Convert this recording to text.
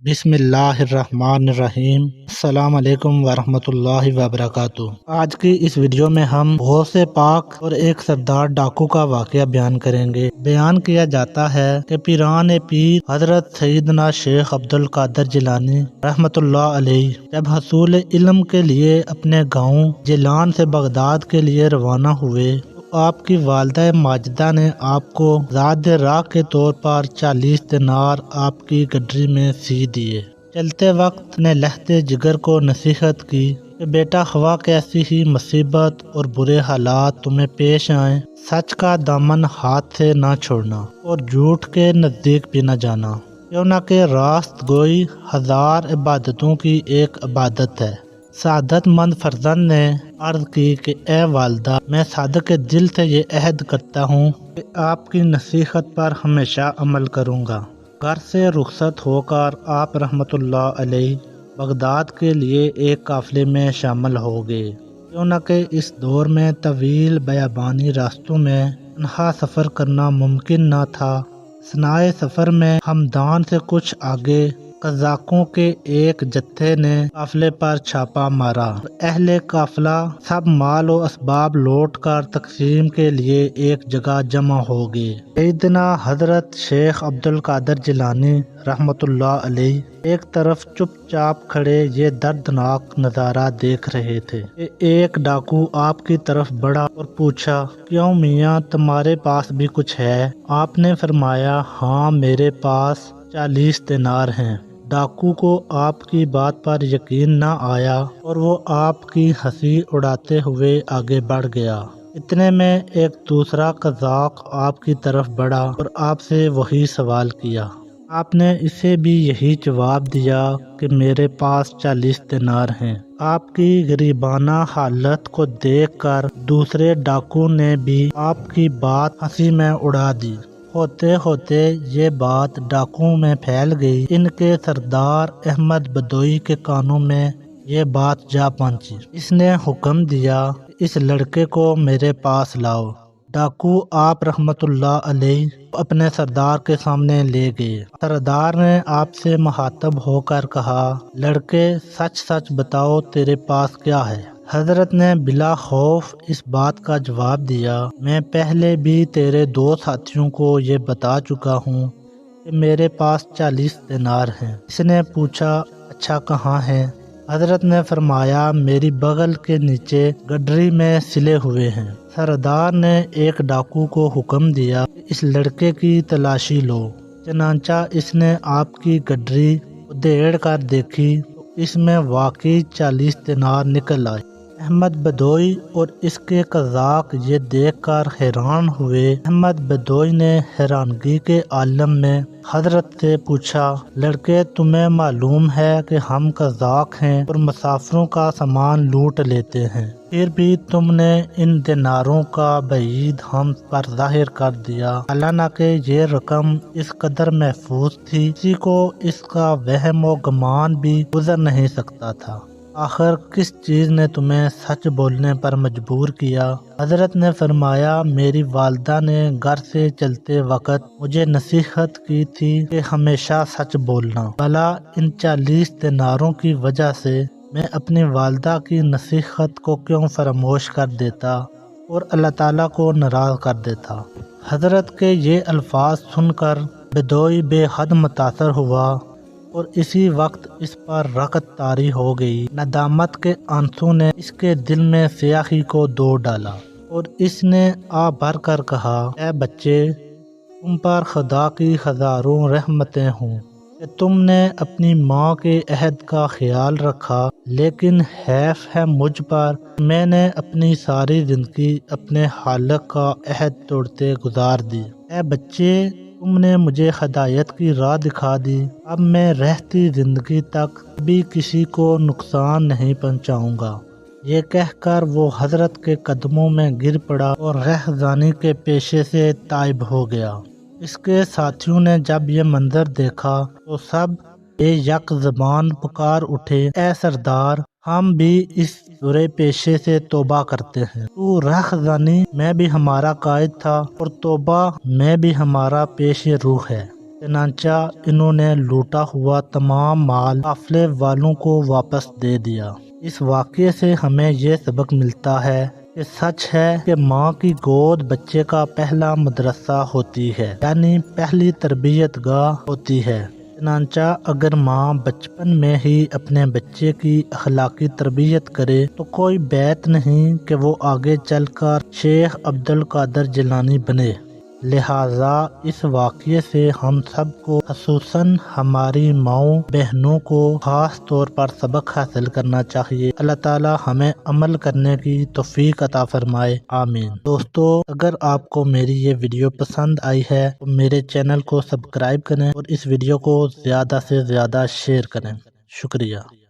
بسم اللہ الرحمن الرحیم۔ السلام علیکم ورحمۃ اللہ وبرکاتہ۔ آج کی اس ویڈیو میں ہم غوث پاک اور ایک سردار ڈاکو کا واقعہ بیان کریں گے۔ بیان کیا جاتا ہے کہ پیران پیر حضرت سیدنا شیخ عبد القادر جیلانی رحمۃ اللہ علیہ جب حصول علم کے لیے اپنے گاؤں جیلان سے بغداد کے لیے روانہ ہوئے، آپ کی والدہ ماجدہ نے آپ کو زاد راہ کے طور پر 40 دینار آپ کی گڈری میں سی دیے۔ چلتے وقت نے لہتے جگر کو نصیحت کی کہ بیٹا، خواہ کیسی ہی مصیبت اور برے حالات تمہیں پیش آئیں، سچ کا دامن ہاتھ سے نہ چھوڑنا اور جھوٹ کے نزدیک بھی نہ جانا، کیوں نہ کہ راست گوئی 1000 عبادتوں کی ایک عبادت ہے۔ سعادت مند فرزند نے عرض کی کہ اے والدہ، میں صادق دل سے یہ عہد کرتا ہوں کہ آپ کی نصیحت پر ہمیشہ عمل کروں گا۔ گھر سے رخصت ہو کر آپ رحمۃ اللہ علیہ بغداد کے لیے ایک قافلے میں شامل ہو گئے، کیوں نہ کہ اس دور میں طویل بیابانی راستوں میں تنہا سفر کرنا ممکن نہ تھا۔ اثنائے سفر میں ہمدان سے کچھ آگے قزاقوں کے ایک جتھے نے قافلے پر چھاپا مارا اور اہل قافلہ سب مال و اسباب لوٹ کر تقسیم کے لیے ایک جگہ جمع ہو گئے۔ سیدنا حضرت شیخ عبد القادر جیلانی رحمۃ اللہ علیہ ایک طرف چپ چاپ کھڑے یہ دردناک نظارہ دیکھ رہے تھے کہ ایک ڈاکو آپ کی طرف بڑھا اور پوچھا، کیوں میاں، تمہارے پاس بھی کچھ ہے؟ آپ نے فرمایا، ہاں، میرے پاس 40 دینار ہیں۔ ڈاکو کو آپ کی بات پر یقین نہ آیا اور وہ آپ کی ہنسی اڑاتے ہوئے آگے بڑھ گیا۔ اتنے میں ایک دوسرا قزاق آپ کی طرف بڑھا اور آپ سے وہی سوال کیا۔ آپ نے اسے بھی یہی جواب دیا کہ میرے پاس 40 دینار ہیں۔ آپ کی غریبانہ حالت کو دیکھ کر دوسرے ڈاکو نے بھی آپ کی بات ہنسی میں اڑا دی۔ ہوتے ہوتے یہ بات ڈاکوؤں میں پھیل گئی۔ ان کے سردار احمد بدوئی کے کانوں میں یہ بات جا پہنچی۔ اس نے حکم دیا کہ اس لڑکے کو میرے پاس لاؤ۔ ڈاکو آپ رحمۃ اللہ علیہ اپنے سردار کے سامنے لے گئے۔ سردار نے آپ سے مخاطب ہو کر کہا، لڑکے، سچ سچ بتاؤ، تیرے پاس کیا ہے؟ حضرت نے بلا خوف اس بات کا جواب دیا، میں پہلے بھی تیرے 2 ساتھیوں کو یہ بتا چکا ہوں کہ میرے پاس 40 دینار ہیں۔ اس نے پوچھا، اچھا کہاں ہیں؟ حضرت نے فرمایا، میری بغل کے نیچے گڈری میں سلے ہوئے ہیں۔ سردار نے ایک ڈاکو کو حکم دیا کہ اس لڑکے کی تلاشی لو۔ چنانچہ اس نے آپ کی گڈری ادھیڑ کر دیکھی تو اس میں واقعی 40 دینار نکل آئے۔ احمد بدوئی اور اس کے قزاق یہ دیکھ کر حیران ہوئے۔ احمد بدوئی نے حیرانگی کے عالم میں حضرت سے پوچھا، لڑکے، تمہیں معلوم ہے کہ ہم قزاق ہیں اور مسافروں کا سامان لوٹ لیتے ہیں، پھر بھی تم نے ان دیناروں کا بعید ہم پر ظاہر کر دیا، حالانکہ یہ رقم اس قدر محفوظ تھی کسی کو اس کا وہم و گمان بھی گزر نہیں سکتا تھا۔ آخر کس چیز نے تمہیں سچ بولنے پر مجبور کیا؟ حضرت نے فرمایا، میری والدہ نے گھر سے چلتے وقت مجھے نصیحت کی تھی کہ ہمیشہ سچ بولنا، بھلا ان 40 دیناروں کی وجہ سے میں اپنی والدہ کی نصیحت کو کیوں فراموش کر دیتا اور اللہ تعالیٰ کو ناراض کر دیتا۔ حضرت کے یہ الفاظ سن کر بدوئی بے حد متاثر ہوا اور اسی وقت اس پر رغبت طاری ہو گئی۔ ندامت کے آنسو نے اس کے دل میں سیاہی کو دو ڈالا اور اس نے آ بھر کر کہا، اے بچے، تم پر خدا کی ہزاروں رحمتیں ہوں کہ تم نے اپنی ماں کے عہد کا خیال رکھا، لیکن حیف ہے مجھ پر، میں نے اپنی ساری زندگی اپنے خالق کا عہد توڑتے گزار دی۔ اے بچے، تم نے مجھے ہدایت کی راہ دکھا دی، اب میں رہتی زندگی تک کبھی کسی کو نقصان نہیں پہنچاؤں گا۔ یہ کہہ کر وہ حضرت کے قدموں میں گر پڑا اور رہزانی کے پیشے سے تائب ہو گیا۔ اس کے ساتھیوں نے جب یہ منظر دیکھا تو سب یک زبان پکار اٹھے، اے سردار، ہم بھی اس برے پیشے سے توبہ کرتے ہیں۔ تو رہزانی میں بھی ہمارا قائد تھا اور توبہ میں بھی ہمارا پیش روح ہے۔ چنانچہ انہوں نے لوٹا ہوا تمام مال قافلے والوں کو واپس دے دیا۔ اس واقعے سے ہمیں یہ سبق ملتا ہے کہ سچ ہے کہ ماں کی گود بچے کا پہلا مدرسہ ہوتی ہے، یعنی پہلی تربیت گاہ ہوتی ہے۔ چنانچہ اگر ماں بچپن میں ہی اپنے بچے کی اخلاقی تربیت کرے تو کوئی بات نہیں کہ وہ آگے چل کر شیخ عبد القادر جیلانی بنے۔ لہٰذا اس واقعے سے ہم سب کو، خصوصاً ہماری ماؤں بہنوں کو خاص طور پر سبق حاصل کرنا چاہیے۔ اللہ تعالی ہمیں عمل کرنے کی توفیق عطا فرمائے، آمین۔ دوستو، اگر آپ کو میری یہ ویڈیو پسند آئی ہے تو میرے چینل کو سبسکرائب کریں اور اس ویڈیو کو زیادہ سے زیادہ شیئر کریں۔ شکریہ۔